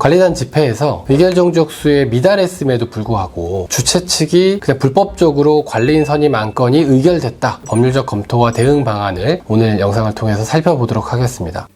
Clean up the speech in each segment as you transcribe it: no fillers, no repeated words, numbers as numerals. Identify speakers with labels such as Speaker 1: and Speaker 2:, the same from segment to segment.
Speaker 1: 관리단 집회에서 의결 종족수에 미달했음에도 불구하고 주최 측이 그냥 불법적으로 관리인 선임 안건이 의결됐다. 법률적 검토와 대응 방안을 오늘 영상을 통해서 살펴보도록 하겠습니다.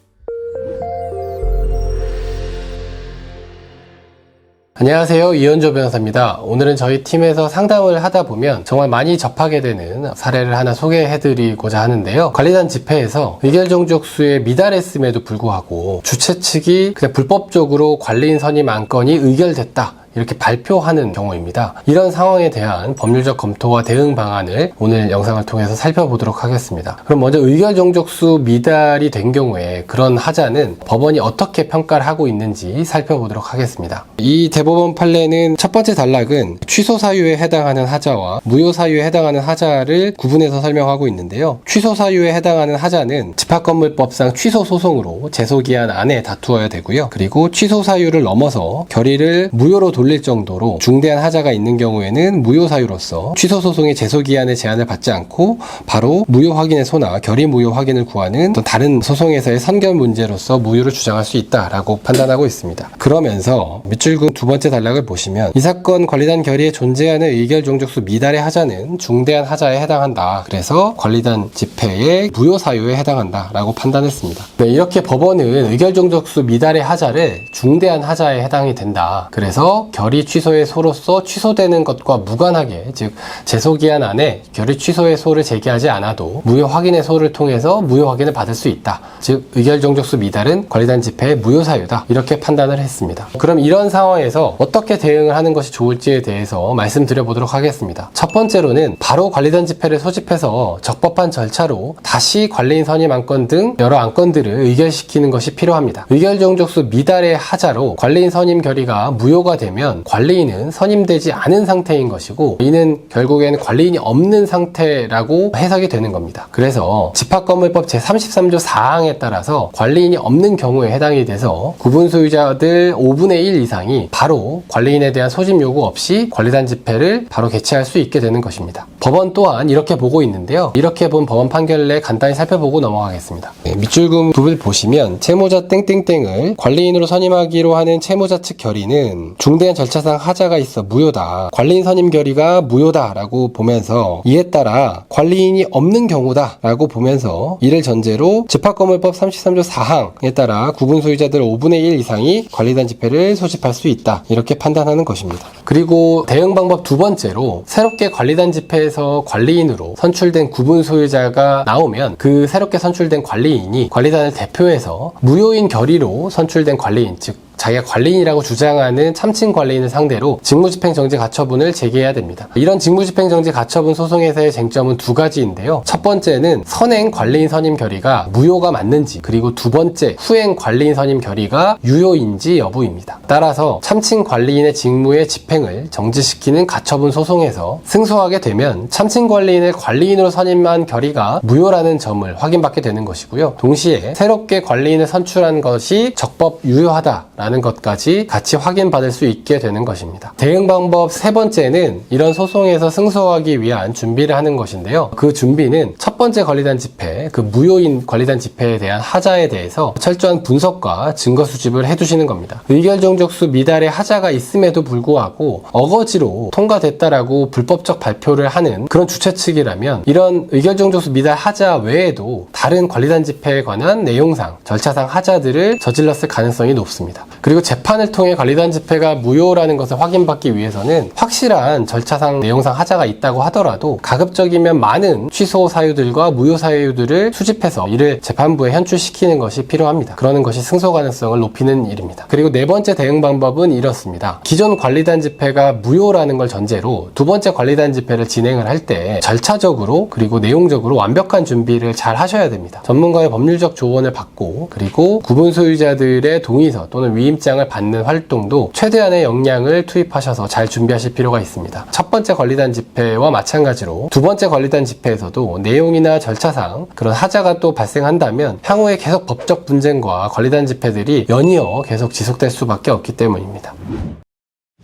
Speaker 1: 안녕하세요, 이현조 변호사입니다. 오늘은 저희 팀에서 상담을 하다 보면 정말 많이 접하게 되는 사례를 하나 소개해드리고자 하는데요. 관리단 집회에서 의결 종족수에 미달했음에도 불구하고 주최 측이 그냥 불법적으로 관리인 선임 안건이 의결됐다. 이렇게 발표하는 경우입니다. 이런 상황에 대한 법률적 검토와 대응 방안을 오늘 영상을 통해서 살펴보도록 하겠습니다. 그럼 먼저 의결 종족수 미달이 된 경우에 그런 하자는 법원이 어떻게 평가를 하고 있는지 살펴보도록 하겠습니다. 이 대법원 판례는 첫 번째 단락은 취소 사유에 해당하는 하자와 무효 사유에 해당하는 하자를 구분해서 설명하고 있는데요. 취소 사유에 해당하는 하자는 집합건물법상 취소 소송으로 제소기한 안에 다투어야 되고요. 그리고 취소 사유를 넘어서 결의를 무효로 돌릴 정도로 중대한 하자가 있는 경우에는 무효 사유로서 취소 소송의 제소 기한의 제한을 받지 않고 바로 무효 확인의 소나 결의 무효 확인을 구하는 또 다른 소송에서의 선결 문제로서 무효를 주장할 수 있다라고 판단하고 있습니다. 그러면서 밑줄근 두 번째 단락을 보시면 이 사건 관리단 결의에 존재하는 의결 종족수 미달의 하자는 중대한 하자에 해당한다. 그래서 관리단 집회의 무효 사유에 해당한다라고 판단했습니다. 네, 이렇게 법원은 의결 종족수 미달의 하자를 중대한 하자에 해당이 된다. 그래서 결의 취소의 소로서 취소되는 것과 무관하게, 즉 제소기한 안에 결의 취소의 소를 제기하지 않아도 무효 확인의 소를 통해서 무효 확인을 받을 수 있다. 즉 의결 종족수 미달은 관리단 집회의 무효 사유다. 이렇게 판단을 했습니다. 그럼 이런 상황에서 어떻게 대응을 하는 것이 좋을지에 대해서 말씀드려 보도록 하겠습니다. 첫 번째로는 바로 관리단 집회를 소집해서 적법한 절차로 다시 관리인 선임 안건 등 여러 안건들을 의결시키는 것이 필요합니다. 의결 종족수 미달의 하자로 관리인 선임 결의가 무효가 되면 관리인은 선임되지 않은 상태인 것이고 이는 결국에는 관리인이 없는 상태라고 해석이 되는 겁니다. 그래서 집합건물법 제33조 4항에 따라서 관리인이 없는 경우에 해당이 돼서 구분 소유자들 5분의 1 이상이 바로 관리인에 대한 소집 요구 없이 관리단 집회를 바로 개최할 수 있게 되는 것입니다. 법원 또한 이렇게 보고 있는데요. 이렇게 본 법원 판결을 간단히 살펴보고 넘어가겠습니다. 밑줄금 부분을 보시면 채무자 땡땡땡을 관리인으로 선임하기로 하는 채무자 측 결의는 중대한 절차상 하자가 있어 무효다. 관리인 선임 결의가 무효다라고 보면서 이에 따라 관리인이 없는 경우다라고 보면서 이를 전제로 집합건물법 33조 4항에 따라 구분 소유자들 5분의 1 이상이 관리단 집회를 소집할 수 있다. 이렇게 판단하는 것입니다. 그리고 대응 방법 두 번째로 새롭게 관리단 집회에서 관리인으로 선출된 구분 소유자가 나오면 그 새롭게 선출된 관리인이 관리단을 대표해서 무효인 결의로 선출된 관리인, 즉 자기가 관리인이라고 주장하는 참친 관리인을 상대로 직무집행정지 가처분을 제기해야 됩니다. 이런 직무집행정지 가처분 소송에서의 쟁점은 두 가지인데요. 첫 번째는 선행 관리인 선임 결의가 무효가 맞는지, 그리고 두 번째 후행 관리인 선임 결의가 유효인지 여부입니다. 따라서 참친 관리인의 직무의 집행을 정지시키는 가처분 소송에서 승소하게 되면 참친 관리인을 관리인으로 선임한 결의가 무효라는 점을 확인받게 되는 것이고요. 동시에 새롭게 관리인을 선출한 것이 적법 유효하다라는 것까지 같이 확인받을 수 있게 되는 것입니다. 대응 방법 세 번째는 이런 소송에서 승소하기 위한 준비를 하는 것인데요. 그 준비는 첫 번째 관리단 집회, 그 무효인 관리단 집회에 대한 하자에 대해서 철저한 분석과 증거 수집을 해두시는 겁니다. 의결 종족수 미달의 하자가 있음에도 불구하고 어거지로 통과됐다라고 불법적 발표를 하는 그런 주최 측이라면 이런 의결 종족수 미달 하자 외에도 다른 관리단 집회에 관한 내용상, 절차상 하자들을 저질렀을 가능성이 높습니다. 그리고 재판을 통해 관리단 집회가 무효라는 것을 확인받기 위해서는 확실한 절차상 내용상 하자가 있다고 하더라도 가급적이면 많은 취소 사유들과 무효 사유들을 수집해서 이를 재판부에 현출시키는 것이 필요합니다. 그러는 것이 승소 가능성을 높이는 일입니다. 그리고 네 번째 대응 방법은 이렇습니다. 기존 관리단 집회가 무효라는 걸 전제로 두 번째 관리단 집회를 진행을 할 때 절차적으로 그리고 내용적으로 완벽한 준비를 잘 하셔야 됩니다. 전문가의 법률적 조언을 받고 그리고 구분 소유자들의 동의서 또는 위임장을 받는 활동도 최대한의 역량을 투입하셔서 잘 준비하실 필요가 있습니다. 첫 번째 관리단 집회와 마찬가지로 두 번째 관리단 집회에서도 내용이나 절차상 그런 하자가 또 발생한다면 향후에 계속 법적 분쟁과 관리단 집회들이 연이어 계속 지속될 수밖에 없기 때문입니다.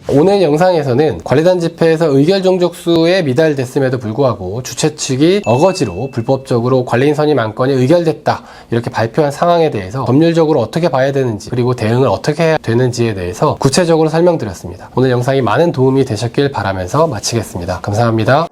Speaker 1: 오늘 영상에서는 관리단 집회에서 의결 종족수에 미달됐음에도 불구하고 주최 측이 어거지로 불법적으로 관리인 선임 안건이 의결됐다 이렇게 발표한 상황에 대해서 법률적으로 어떻게 봐야 되는지 그리고 대응을 어떻게 해야 되는지에 대해서 구체적으로 설명드렸습니다. 오늘 영상이 많은 도움이 되셨길 바라면서 마치겠습니다. 감사합니다.